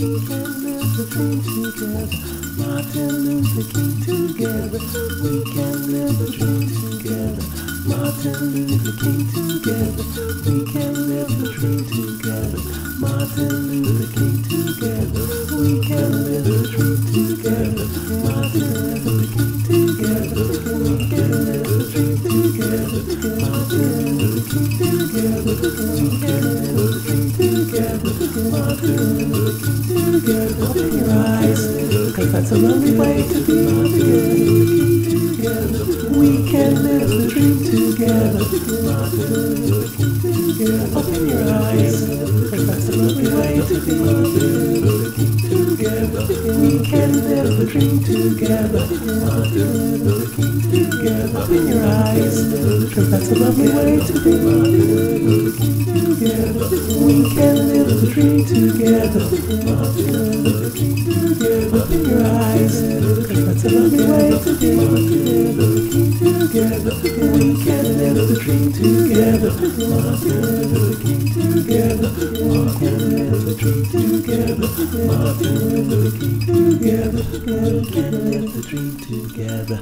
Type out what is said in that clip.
can live the dream together. Martin Luther King together. We can live the dream together. Martin Luther King together. We can live the dream together. Martin Luther King together. We can live the dream together. Martin Luther King together. We can live the dream together. Martin Luther King together. We can live the dream together. Martin Luther King together. Open your eyes, 'cause that's a lovely way to be. Martin Luther King together. We can live the dream together. Martin Luther King together. Open your eyes, 'cause that's a lovely way to be. Martin Luther King together. We can live the dream together. Martin Luther King together. Open your eyes, 'cause that's a lovely way to be. Martin Luther King together. We can live the dream together. Martin Luther King together. Open your eyes, 'cause that's a lovely way to be. Martin Luther King together. We can live the dream together. Martin Luther King together. We can live the dream together. Martin Luther King together. We can live the dream together.